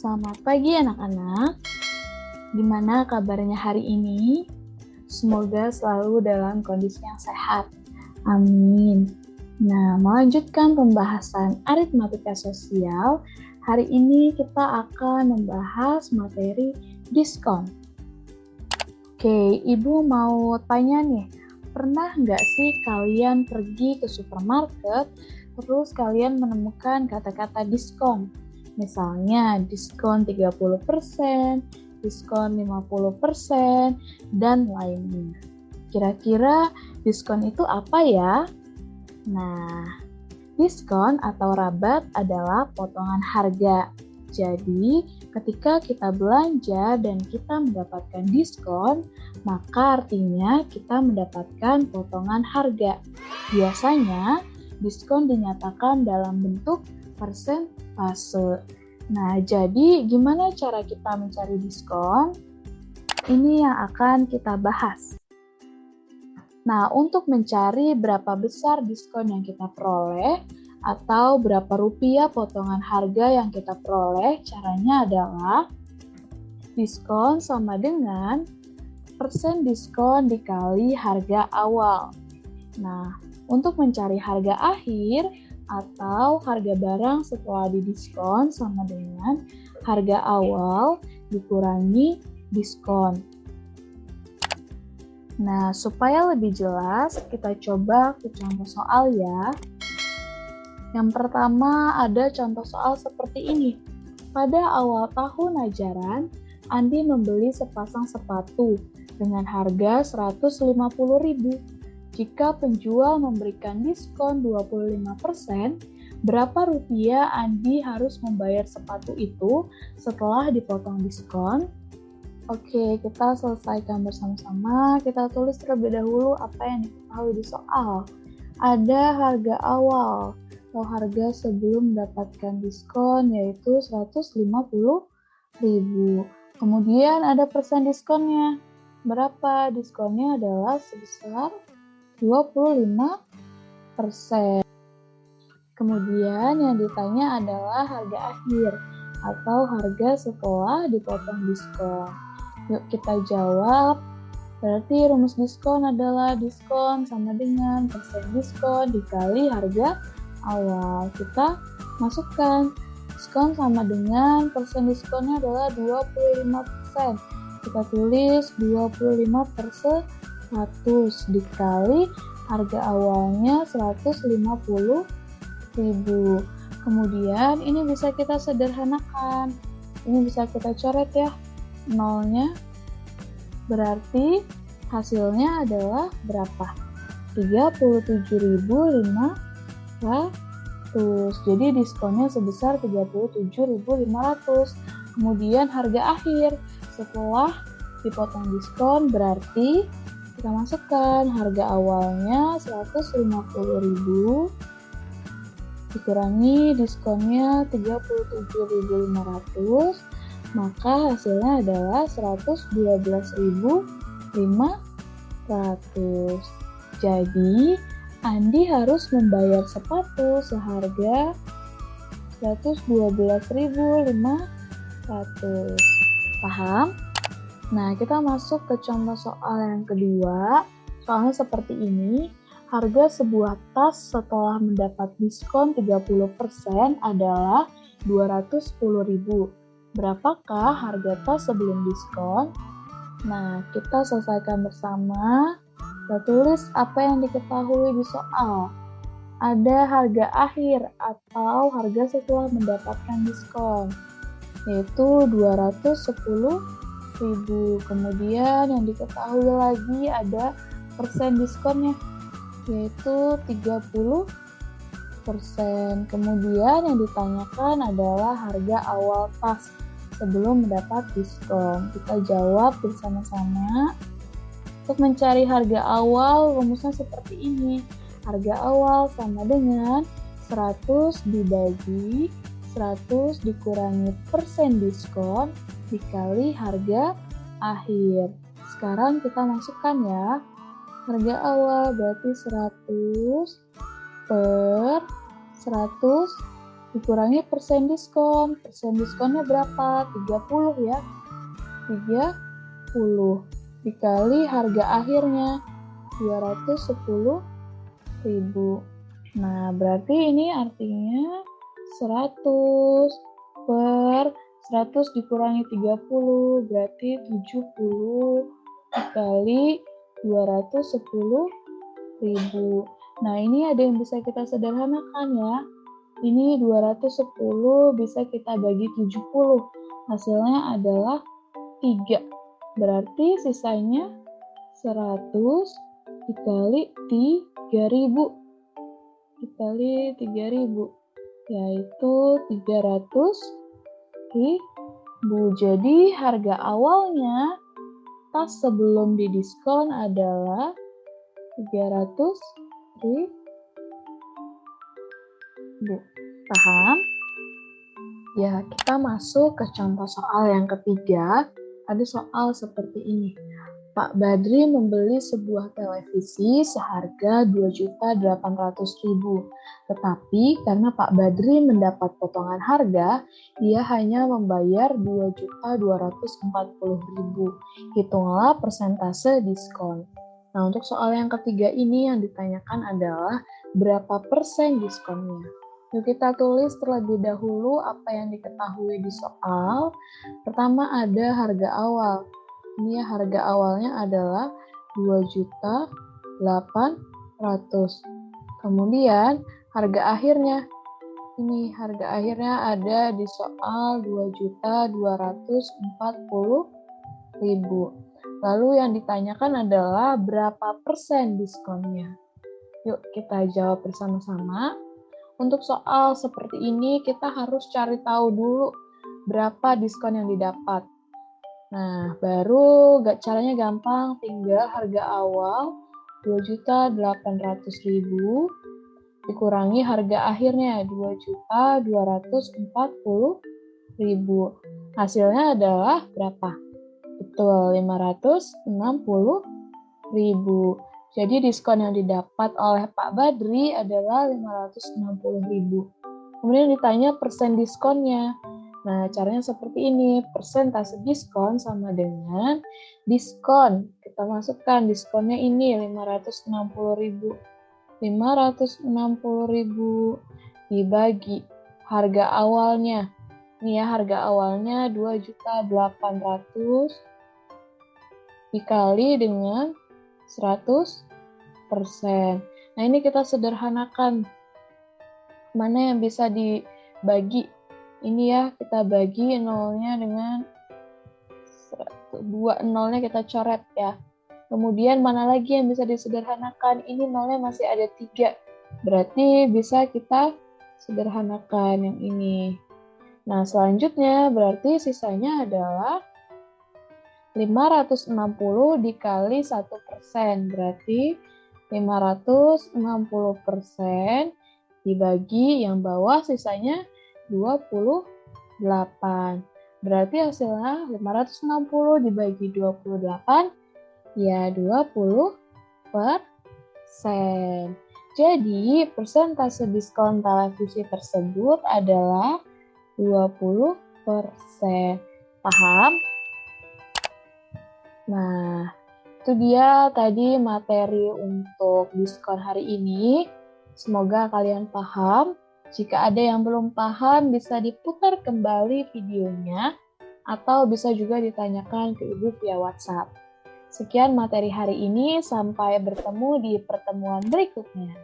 Selamat pagi anak-anak. Gimana kabarnya hari ini? Semoga selalu dalam kondisi yang sehat. Amin. Nah, melanjutkan pembahasan aritmatika sosial, hari ini kita akan membahas materi diskon. Oke, Ibu mau tanya nih, pernah nggak sih kalian pergi ke supermarket, terus kalian menemukan kata-kata diskon? Misalnya diskon 30%, diskon 50%, dan lainnya. Kira-kira diskon itu apa ya? Nah, diskon atau rabat adalah potongan harga. Jadi, ketika kita belanja dan kita mendapatkan diskon, maka artinya kita mendapatkan potongan harga. Biasanya, diskon dinyatakan dalam bentuk persentase. Nah, jadi gimana cara kita mencari diskon? Ini yang akan kita bahas. Nah, untuk mencari berapa besar diskon yang kita peroleh atau berapa rupiah potongan harga yang kita peroleh, caranya adalah diskon sama dengan persen diskon dikali harga awal. Nah, untuk mencari harga akhir atau harga barang setelah didiskon sama dengan harga awal dikurangi diskon. Nah, supaya lebih jelas, kita coba ke contoh soal ya. Yang pertama ada contoh soal seperti ini. Pada awal tahun ajaran, Andi membeli sepasang sepatu dengan harga Rp150.000. Jika penjual memberikan diskon 25%, berapa rupiah Andi harus membayar sepatu itu setelah dipotong diskon? Oke, kita selesaikan bersama-sama. Kita tulis terlebih dahulu apa yang diketahui di soal. Ada harga awal atau harga sebelum mendapatkan diskon yaitu Rp150.000. Kemudian ada persen diskonnya. Berapa? Diskonnya adalah sebesar 25%. Kemudian yang ditanya adalah harga akhir atau harga setelah dipotong diskon. Yuk kita jawab. Berarti rumus diskon adalah diskon sama dengan persen diskon dikali harga awal. Kita masukkan. Diskon sama dengan persen diskonnya adalah 25%. Kita tulis 25% 100 dikali harga awalnya Rp150.000. Kemudian ini bisa kita sederhanakan. Ini bisa kita coret ya. Nolnya. Berarti hasilnya adalah berapa? 37.500. Jadi diskonnya sebesar 37.500. Kemudian harga akhir setelah dipotong diskon berarti kita masukkan harga awalnya Rp150.000 dikurangi diskonnya 37.500, maka hasilnya adalah 112.500. Jadi Andi harus membayar sepatu seharga 112.500. Paham? Nah, kita masuk ke contoh soal yang kedua. Soalnya seperti ini. Harga sebuah tas setelah mendapat diskon 30% adalah Rp210.000. Berapakah harga tas sebelum diskon? Nah, kita selesaikan bersama. Kita tulis apa yang diketahui di soal. Ada harga akhir atau harga setelah mendapatkan diskon, yaitu Rp210.000. Kemudian yang diketahui lagi ada persen diskonnya, yaitu 30%. Kemudian yang ditanyakan adalah harga awal tas sebelum mendapat diskon. Kita jawab bersama-sama. Untuk mencari harga awal, rumusnya seperti ini. Harga awal sama dengan 100 dibagi 100 dikurangi persen diskon dikali harga akhir. Sekarang kita masukkan ya. Harga awal berarti 100 per 100 dikurangi persen diskon. Persen diskonnya berapa? 30 ya. 30 dikali harga akhirnya 210.000. Nah, berarti ini artinya 100 per 100 dikurangi 30 berarti 70 dikali 210.000. Nah, ini ada yang bisa kita sederhanakan ya. Ini 210 bisa kita bagi 70. Hasilnya adalah 3. Berarti sisanya 100 dikali 3.000. Dikali 3.000. Yaitu 300.000. Jadi harga awalnya tas sebelum didiskon adalah 300.000. Paham? Ya, kita masuk ke contoh soal yang ketiga. Ada soal seperti ini. Pak Badri membeli sebuah televisi seharga 2.800.000. Tetapi karena Pak Badri mendapat potongan harga, ia hanya membayar 2.240.000. Hitunglah persentase diskon. Nah, untuk soal yang ketiga ini yang ditanyakan adalah berapa persen diskonnya. Yuk kita tulis terlebih dahulu apa yang diketahui di soal. Pertama ada harga awal. Ini harga awalnya adalah 2.800.000. Kemudian harga akhirnya. Ini harga akhirnya ada di soal 2.240.000. Lalu yang ditanyakan adalah berapa persen diskonnya. Yuk kita jawab bersama-sama. Untuk soal seperti ini kita harus cari tahu dulu berapa diskon yang didapat. Nah, baru caranya gampang, tinggal harga awal 2.800.000 dikurangi harga akhirnya 2.240.000. Hasilnya adalah berapa? Betul, 560.000. Jadi diskon yang didapat oleh Pak Badri adalah 560.000. Kemudian ditanya persen diskonnya. Nah, caranya seperti ini. Persentase diskon sama dengan diskon. Kita masukkan diskonnya ini 560.000. 560.000 dibagi harga awalnya. Ini ya, harga awalnya 2.800.000 dikali dengan 100%. Nah, ini kita sederhanakan. Mana yang bisa dibagi? Ini ya, kita bagi nolnya dengan 2 nolnya kita coret ya. Kemudian mana lagi yang bisa disederhanakan? Ini nolnya masih ada 3. Berarti bisa kita sederhanakan yang ini. Nah, selanjutnya berarti sisanya adalah 560 dikali 1%, berarti 560% dibagi yang bawah sisanya 28. Berarti hasilnya 560 dibagi 28, ya 20%. Jadi persentase diskon televisi tersebut adalah 20%. Paham? Nah, itu dia tadi materi untuk diskon hari ini. Semoga kalian paham. Jika ada yang belum paham, bisa diputar kembali videonya, atau bisa juga ditanyakan ke Ibu via WhatsApp. Sekian materi hari ini, sampai bertemu di pertemuan berikutnya.